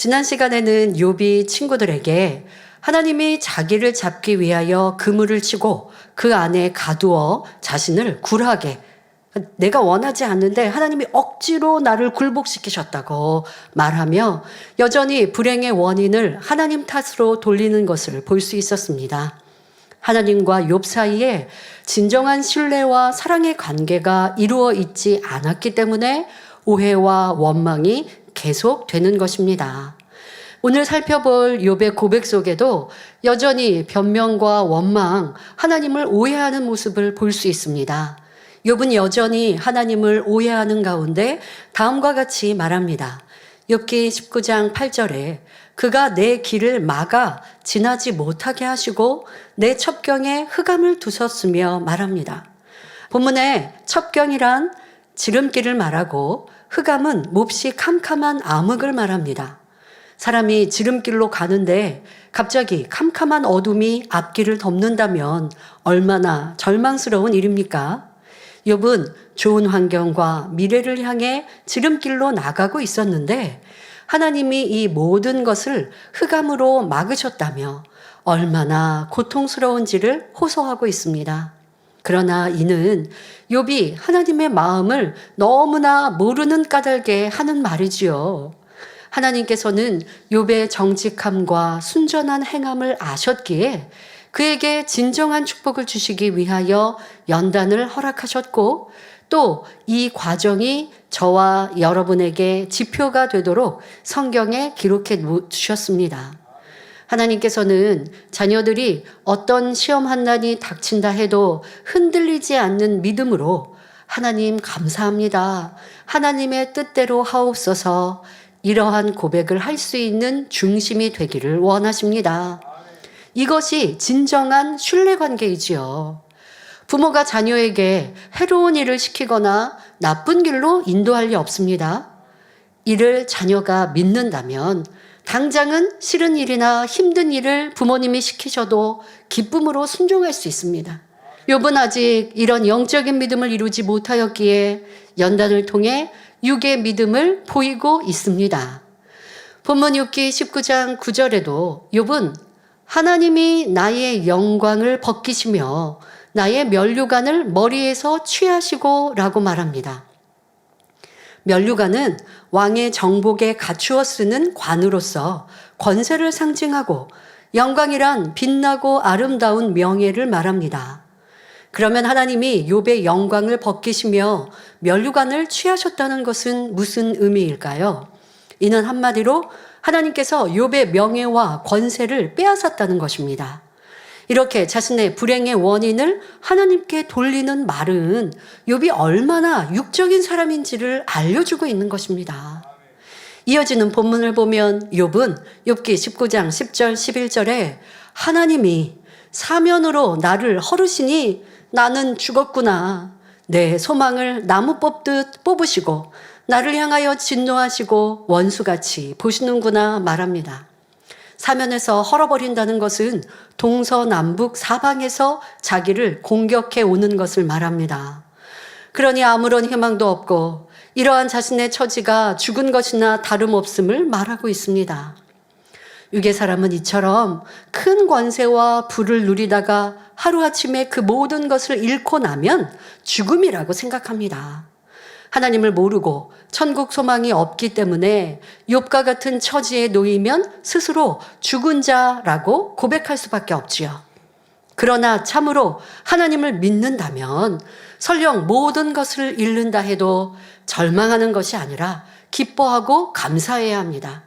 지난 시간에는 욥이 친구들에게 하나님이 자기를 잡기 위하여 그물을 치고 그 안에 가두어 자신을 굴하게, 내가 원하지 않는데 하나님이 억지로 나를 굴복시키셨다고 말하며 여전히 불행의 원인을 하나님 탓으로 돌리는 것을 볼 수 있었습니다. 하나님과 욥 사이에 진정한 신뢰와 사랑의 관계가 이루어 있지 않았기 때문에 오해와 원망이 계속되는 것입니다. 오늘 살펴볼 욥의 고백 속에도 여전히 변명과 원망, 하나님을 오해하는 모습을 볼 수 있습니다. 욥은 여전히 하나님을 오해하는 가운데 다음과 같이 말합니다. 욥기 19장 8절에 그가 내 길을 막아 지나지 못하게 하시고 내 첩경에 흑암을 두셨으며 말합니다. 본문에 첩경이란 지름길을 말하고 흑암은 몹시 캄캄한 암흑을 말합니다. 사람이 지름길로 가는데 갑자기 캄캄한 어둠이 앞길을 덮는다면 얼마나 절망스러운 일입니까? 욥은 좋은 환경과 미래를 향해 지름길로 나가고 있었는데 하나님이 이 모든 것을 흑암으로 막으셨다며 얼마나 고통스러운지를 호소하고 있습니다. 그러나 이는 욥이 하나님의 마음을 너무나 모르는 까닭에 하는 말이지요. 하나님께서는 욥의 정직함과 순전한 행함을 아셨기에 그에게 진정한 축복을 주시기 위하여 연단을 허락하셨고 또 이 과정이 저와 여러분에게 지표가 되도록 성경에 기록해 두셨습니다. 하나님께서는 자녀들이 어떤 시험 환난이 닥친다 해도 흔들리지 않는 믿음으로 하나님 감사합니다. 하나님의 뜻대로 하옵소서 이러한 고백을 할 수 있는 중심이 되기를 원하십니다. 이것이 진정한 신뢰관계이지요. 부모가 자녀에게 해로운 일을 시키거나 나쁜 길로 인도할 리 없습니다. 이를 자녀가 믿는다면 당장은 싫은 일이나 힘든 일을 부모님이 시키셔도 기쁨으로 순종할 수 있습니다. 욥은 아직 이런 영적인 믿음을 이루지 못하였기에 연단을 통해 육의 믿음을 보이고 있습니다. 본문 욥기 19장 9절에도 욥은 하나님이 나의 영광을 벗기시며 나의 면류관을 머리에서 취하시고 라고 말합니다. 면류관은 왕의 정복에 갖추어 쓰는 관으로서 권세를 상징하고 영광이란 빛나고 아름다운 명예를 말합니다. 그러면 하나님이 욥의 영광을 벗기시며 면류관을 취하셨다는 것은 무슨 의미일까요? 이는 한마디로 하나님께서 욥의 명예와 권세를 빼앗았다는 것입니다. 이렇게 자신의 불행의 원인을 하나님께 돌리는 말은 욥이 얼마나 육적인 사람인지를 알려주고 있는 것입니다. 이어지는 본문을 보면 욥은 욥기 19장 10절 11절에 하나님이 사면으로 나를 허르시니 나는 죽었구나. 내 소망을 나무 뽑듯 뽑으시고 나를 향하여 진노하시고 원수같이 보시는구나 말합니다. 사면에서 헐어버린다는 것은 동서남북 사방에서 자기를 공격해 오는 것을 말합니다. 그러니 아무런 희망도 없고 이러한 자신의 처지가 죽은 것이나 다름없음을 말하고 있습니다. 육의 사람은 이처럼 큰 권세와 부를 누리다가 하루아침에 그 모든 것을 잃고 나면 죽음이라고 생각합니다. 하나님을 모르고 천국 소망이 없기 때문에 욥과 같은 처지에 놓이면 스스로 죽은 자라고 고백할 수밖에 없지요. 그러나 참으로 하나님을 믿는다면 설령 모든 것을 잃는다 해도 절망하는 것이 아니라 기뻐하고 감사해야 합니다.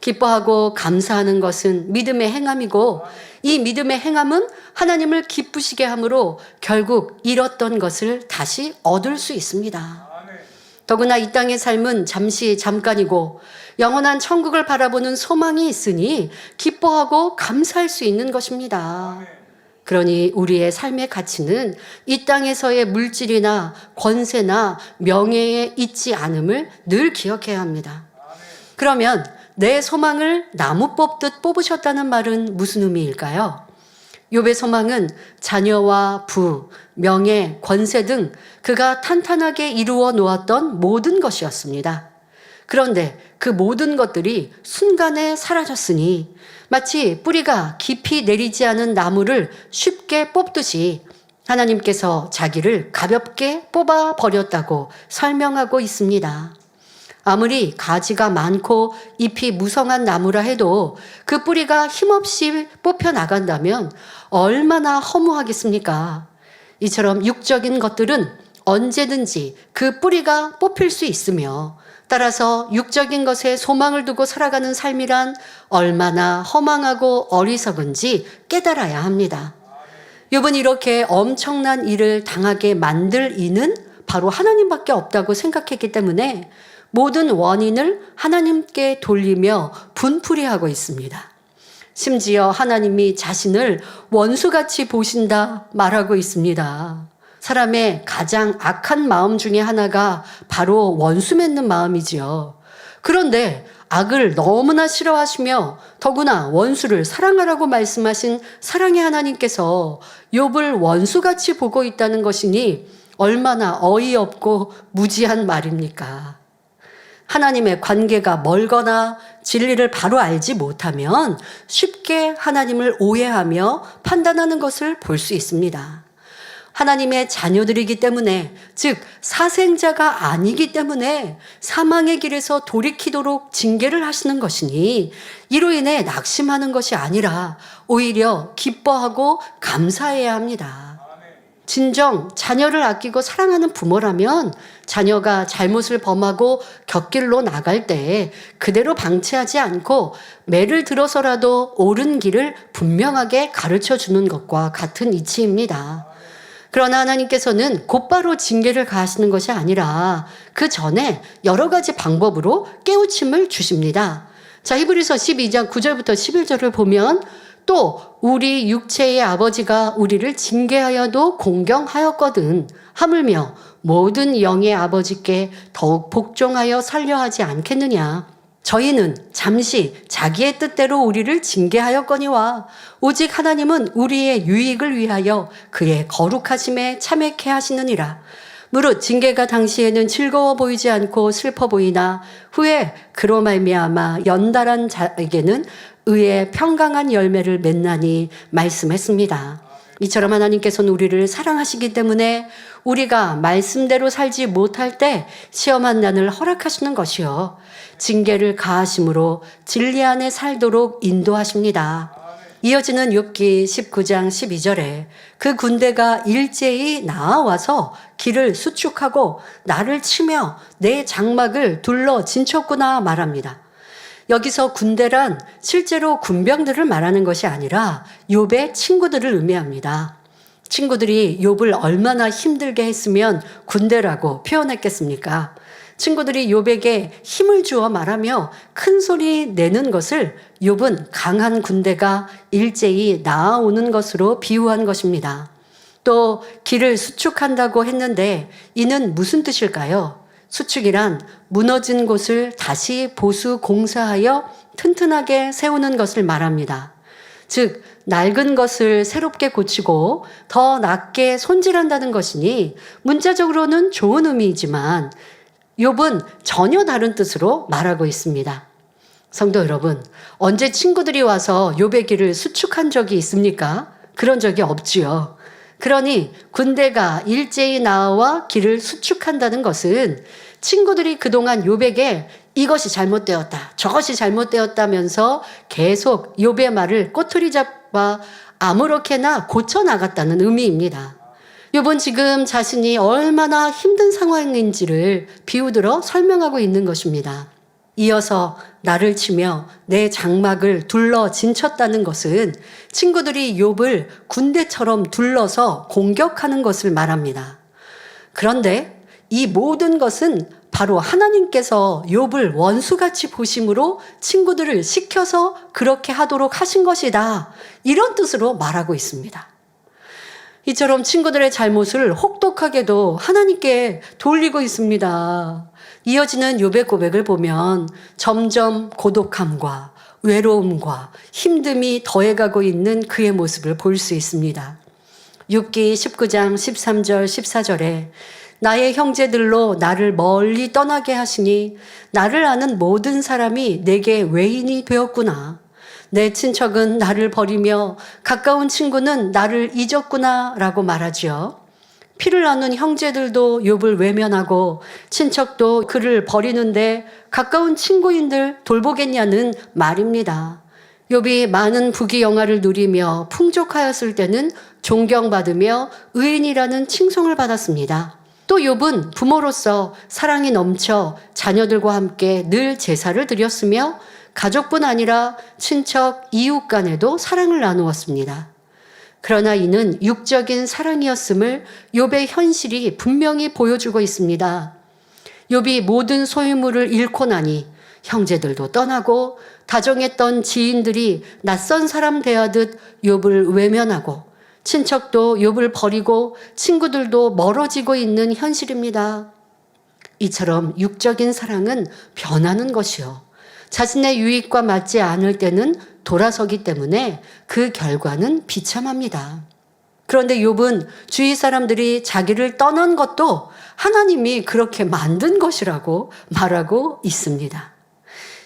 기뻐하고 감사하는 것은 믿음의 행함이고 이 믿음의 행함은 하나님을 기쁘시게 함으로 결국 잃었던 것을 다시 얻을 수 있습니다. 더구나 이 땅의 삶은 잠깐이고 영원한 천국을 바라보는 소망이 있으니 기뻐하고 감사할 수 있는 것입니다. 그러니 우리의 삶의 가치는 이 땅에서의 물질이나 권세나 명예에 있지 않음을 늘 기억해야 합니다. 그러면 내 소망을 나무 뽑듯 뽑으셨다는 말은 무슨 의미일까요? 욥의 소망은 자녀와 부, 명예, 권세 등 그가 탄탄하게 이루어 놓았던 모든 것이었습니다. 그런데 그 모든 것들이 순간에 사라졌으니 마치 뿌리가 깊이 내리지 않은 나무를 쉽게 뽑듯이 하나님께서 자기를 가볍게 뽑아 버렸다고 설명하고 있습니다. 아무리 가지가 많고 잎이 무성한 나무라 해도 그 뿌리가 힘없이 뽑혀 나간다면 얼마나 허무하겠습니까? 이처럼 육적인 것들은 언제든지 그 뿌리가 뽑힐 수 있으며, 따라서 육적인 것에 소망을 두고 살아가는 삶이란 얼마나 허망하고 어리석은지 깨달아야 합니다. 욥은 이렇게 엄청난 일을 당하게 만들 이는 바로 하나님밖에 없다고 생각했기 때문에 모든 원인을 하나님께 돌리며 분풀이하고 있습니다. 심지어 하나님이 자신을 원수같이 보신다 말하고 있습니다. 사람의 가장 악한 마음 중에 하나가 바로 원수 맺는 마음이지요. 그런데 악을 너무나 싫어하시며 더구나 원수를 사랑하라고 말씀하신 사랑의 하나님께서 욥을 원수같이 보고 있다는 것이니 얼마나 어이없고 무지한 말입니까? 하나님의 관계가 멀거나 진리를 바로 알지 못하면 쉽게 하나님을 오해하며 판단하는 것을 볼 수 있습니다. 하나님의 자녀들이기 때문에, 즉 사생자가 아니기 때문에 사망의 길에서 돌이키도록 징계를 하시는 것이니 이로 인해 낙심하는 것이 아니라 오히려 기뻐하고 감사해야 합니다. 진정 자녀를 아끼고 사랑하는 부모라면 자녀가 잘못을 범하고 곁길로 나갈 때 그대로 방치하지 않고 매를 들어서라도 옳은 길을 분명하게 가르쳐 주는 것과 같은 이치입니다. 그러나 하나님께서는 곧바로 징계를 가하시는 것이 아니라 그 전에 여러 가지 방법으로 깨우침을 주십니다. 자, 히브리서 12장 9절부터 11절을 보면 또 우리 육체의 아버지가 우리를 징계하여도 공경하였거든 하물며 모든 영의 아버지께 더욱 복종하여 살려하지 않겠느냐. 저희는 잠시 자기의 뜻대로 우리를 징계하였거니와 오직 하나님은 우리의 유익을 위하여 그의 거룩하심에 참여케 하시느니라. 무릇 징계가 당시에는 즐거워 보이지 않고 슬퍼 보이나 후에 그로 말미암아 연달한 자에게는 의의 평강한 열매를 맺나니 말씀했습니다. 이처럼 하나님께서는 우리를 사랑하시기 때문에 우리가 말씀대로 살지 못할 때 시험한 난을 허락하시는 것이요 징계를 가하심으로 진리 안에 살도록 인도하십니다. 이어지는 욥기 19장 12절에 그 군대가 일제히 나아와서 길을 수축하고 나를 치며 내 장막을 둘러 진쳤구나 말합니다. 여기서 군대란 실제로 군병들을 말하는 것이 아니라 욥의 친구들을 의미합니다. 친구들이 욥을 얼마나 힘들게 했으면 군대라고 표현했겠습니까? 친구들이 욥에게 힘을 주어 말하며 큰 소리 내는 것을 욥은 강한 군대가 일제히 나아오는 것으로 비유한 것입니다. 또 길을 수축한다고 했는데 이는 무슨 뜻일까요? 수축이란 무너진 곳을 다시 보수 공사하여 튼튼하게 세우는 것을 말합니다. 즉 낡은 것을 새롭게 고치고 더 낫게 손질한다는 것이니 문자적으로는 좋은 의미이지만 욥은 전혀 다른 뜻으로 말하고 있습니다. 성도 여러분, 언제 친구들이 와서 욥의 길을 수축한 적이 있습니까? 그런 적이 없지요. 그러니 군대가 일제히 나와 길을 수축한다는 것은 친구들이 그동안 욥에게 이것이 잘못되었다, 저것이 잘못되었다면서 계속 욥의 말을 꼬투리 잡아 아무렇게나 고쳐나갔다는 의미입니다. 욥은 지금 자신이 얼마나 힘든 상황인지를 비유들어 설명하고 있는 것입니다. 이어서 나를 치며 내 장막을 둘러 진쳤다는 것은 친구들이 욥을 군대처럼 둘러서 공격하는 것을 말합니다. 그런데 이 모든 것은 바로 하나님께서 욥을 원수같이 보심으로 친구들을 시켜서 그렇게 하도록 하신 것이다. 이런 뜻으로 말하고 있습니다. 이처럼 친구들의 잘못을 혹독하게도 하나님께 돌리고 있습니다. 이어지는 욥의 고백을 보면 점점 고독함과 외로움과 힘듦이 더해가고 있는 그의 모습을 볼 수 있습니다. 욥기 19장 13절 14절에 나의 형제들로 나를 멀리 떠나게 하시니 나를 아는 모든 사람이 내게 외인이 되었구나. 내 친척은 나를 버리며 가까운 친구는 나를 잊었구나 라고 말하지요. 피를 나눈 형제들도 욥을 외면하고 친척도 그를 버리는데 가까운 친구인들 돌보겠냐는 말입니다. 욥이 많은 부귀영화를 누리며 풍족하였을 때는 존경받으며 의인이라는 칭송을 받았습니다. 또 욥은 부모로서 사랑이 넘쳐 자녀들과 함께 늘 제사를 드렸으며 가족뿐 아니라 친척, 이웃 간에도 사랑을 나누었습니다. 그러나 이는 육적인 사랑이었음을 욥의 현실이 분명히 보여주고 있습니다. 욥이 모든 소유물을 잃고 나니 형제들도 떠나고 다정했던 지인들이 낯선 사람 대하듯 욥을 외면하고 친척도 욥을 버리고 친구들도 멀어지고 있는 현실입니다. 이처럼 육적인 사랑은 변하는 것이요. 자신의 유익과 맞지 않을 때는 돌아서기 때문에 그 결과는 비참합니다. 그런데 욥은 주위 사람들이 자기를 떠난 것도 하나님이 그렇게 만든 것이라고 말하고 있습니다.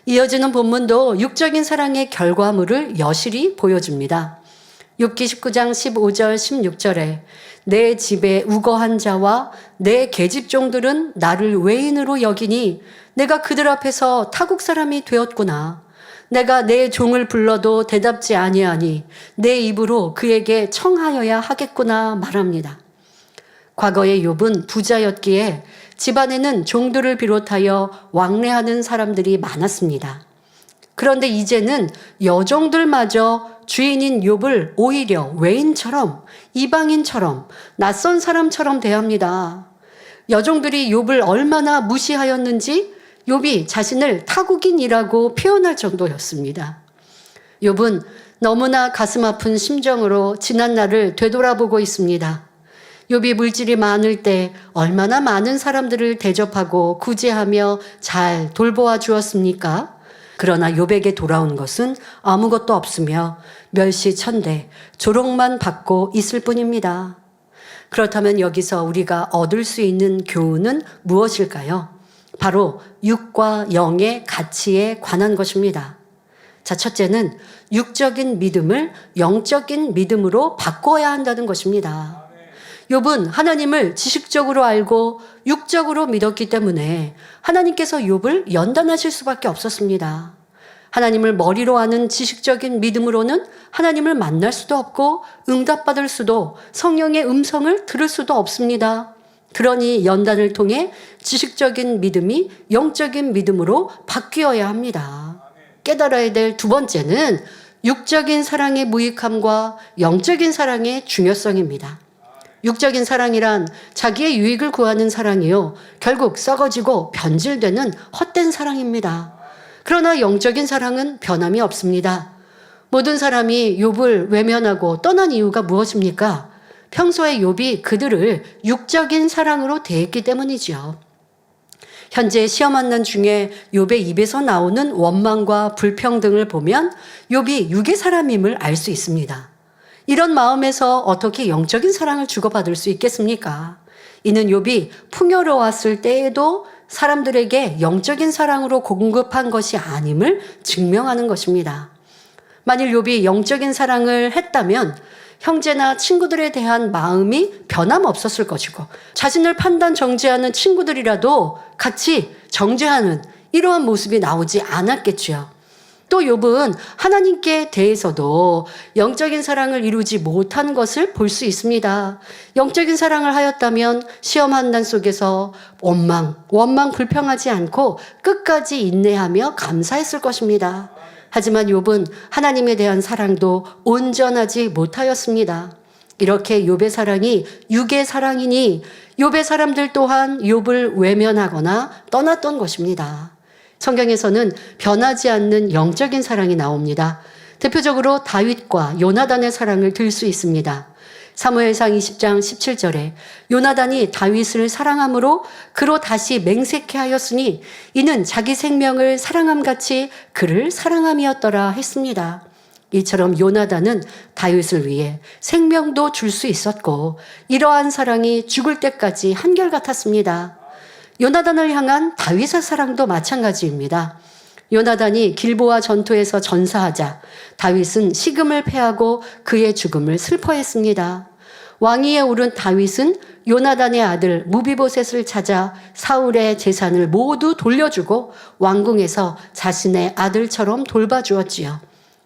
이어지는 본문도 육적인 사랑의 결과물을 여실히 보여줍니다. 욥기 19장 15절 16절에 내 집에 우거한 자와 내 계집종들은 나를 외인으로 여기니 내가 그들 앞에서 타국 사람이 되었구나. 내가 내 종을 불러도 대답지 아니하니 내 입으로 그에게 청하여야 하겠구나 말합니다. 과거의 욥은 부자였기에 집안에는 종들을 비롯하여 왕래하는 사람들이 많았습니다. 그런데 이제는 여종들마저 주인인 욥을 오히려 외인처럼 이방인처럼 낯선 사람처럼 대합니다. 여종들이 욥을 얼마나 무시하였는지 욥이 자신을 타국인이라고 표현할 정도였습니다. 욥은 너무나 가슴 아픈 심정으로 지난 날을 되돌아보고 있습니다. 욥이 물질이 많을 때 얼마나 많은 사람들을 대접하고 구제하며 잘 돌보아 주었습니까? 그러나 욥에게 돌아온 것은 아무것도 없으며 멸시천대, 조롱만 받고 있을 뿐입니다. 그렇다면 여기서 우리가 얻을 수 있는 교훈은 무엇일까요? 바로 육과 영의 가치에 관한 것입니다. 자, 첫째는 육적인 믿음을 영적인 믿음으로 바꿔야 한다는 것입니다. 욥은 하나님을 지식적으로 알고 육적으로 믿었기 때문에 하나님께서 욥을 연단하실 수밖에 없었습니다. 하나님을 머리로 아는 지식적인 믿음으로는 하나님을 만날 수도 없고 응답받을 수도 성령의 음성을 들을 수도 없습니다. 그러니 연단을 통해 지식적인 믿음이 영적인 믿음으로 바뀌어야 합니다. 깨달아야 될 두 번째는 육적인 사랑의 무익함과 영적인 사랑의 중요성입니다. 육적인 사랑이란 자기의 유익을 구하는 사랑이요. 결국 썩어지고 변질되는 헛된 사랑입니다. 그러나 영적인 사랑은 변함이 없습니다. 모든 사람이 욥을 외면하고 떠난 이유가 무엇입니까? 평소에 욥이 그들을 육적인 사랑으로 대했기 때문이죠. 현재 시험 환난 중에 욥의 입에서 나오는 원망과 불평등을 보면 욥이 육의 사람임을 알 수 있습니다. 이런 마음에서 어떻게 영적인 사랑을 주고받을 수 있겠습니까? 이는 욥이 풍요로웠을 때에도 사람들에게 영적인 사랑으로 공급한 것이 아님을 증명하는 것입니다. 만일 욥이 영적인 사랑을 했다면 형제나 친구들에 대한 마음이 변함없었을 것이고 자신을 판단 정죄하는 친구들이라도 같이 정죄하는 이러한 모습이 나오지 않았겠지요. 또 욥은 하나님께 대해서도 영적인 사랑을 이루지 못한 것을 볼 수 있습니다. 영적인 사랑을 하였다면 시험 환난 속에서 원망 불평하지 않고 끝까지 인내하며 감사했을 것입니다. 하지만 욥은 하나님에 대한 사랑도 온전하지 못하였습니다. 이렇게 욥의 사랑이 육의 사랑이니 욥의 사람들 또한 욥을 외면하거나 떠났던 것입니다. 성경에서는 변하지 않는 영적인 사랑이 나옵니다. 대표적으로 다윗과 요나단의 사랑을 들 수 있습니다. 사무엘상 20장 17절에 요나단이 다윗을 사랑함으로 그로 다시 맹세케 하였으니 이는 자기 생명을 사랑함같이 그를 사랑함이었더라 했습니다. 이처럼 요나단은 다윗을 위해 생명도 줄 수 있었고 이러한 사랑이 죽을 때까지 한결같았습니다. 요나단을 향한 다윗의 사랑도 마찬가지입니다. 요나단이 길보아 전투에서 전사하자 다윗은 식음을 패하고 그의 죽음을 슬퍼했습니다. 왕위에 오른 다윗은 요나단의 아들 무비보셋을 찾아 사울의 재산을 모두 돌려주고 왕궁에서 자신의 아들처럼 돌봐주었지요.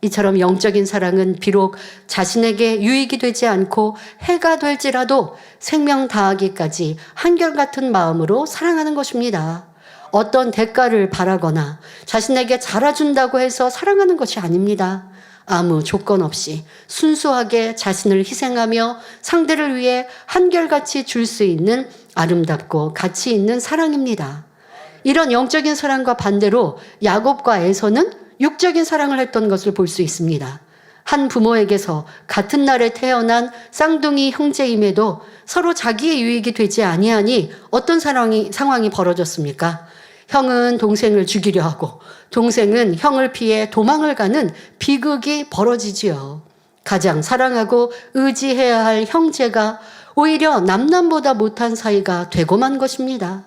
이처럼 영적인 사랑은 비록 자신에게 유익이 되지 않고 해가 될지라도 생명 다하기까지 한결같은 마음으로 사랑하는 것입니다. 어떤 대가를 바라거나 자신에게 잘해준다고 해서 사랑하는 것이 아닙니다. 아무 조건 없이 순수하게 자신을 희생하며 상대를 위해 한결같이 줄 수 있는 아름답고 가치 있는 사랑입니다. 이런 영적인 사랑과 반대로 야곱과 에서는 육적인 사랑을 했던 것을 볼 수 있습니다. 한 부모에게서 같은 날에 태어난 쌍둥이 형제임에도 서로 자기의 유익이 되지 아니하니 어떤 상황이 벌어졌습니까? 형은 동생을 죽이려 하고 동생은 형을 피해 도망을 가는 비극이 벌어지지요. 가장 사랑하고 의지해야 할 형제가 오히려 남남보다 못한 사이가 되고 만 것입니다.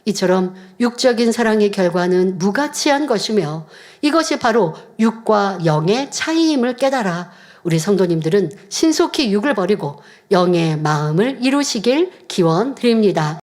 이처럼 육적인 사랑의 결과는 무가치한 것이며 이것이 바로 육과 영의 차이임을 깨달아 우리 성도님들은 신속히 육을 버리고 영의 마음을 이루시길 기원드립니다.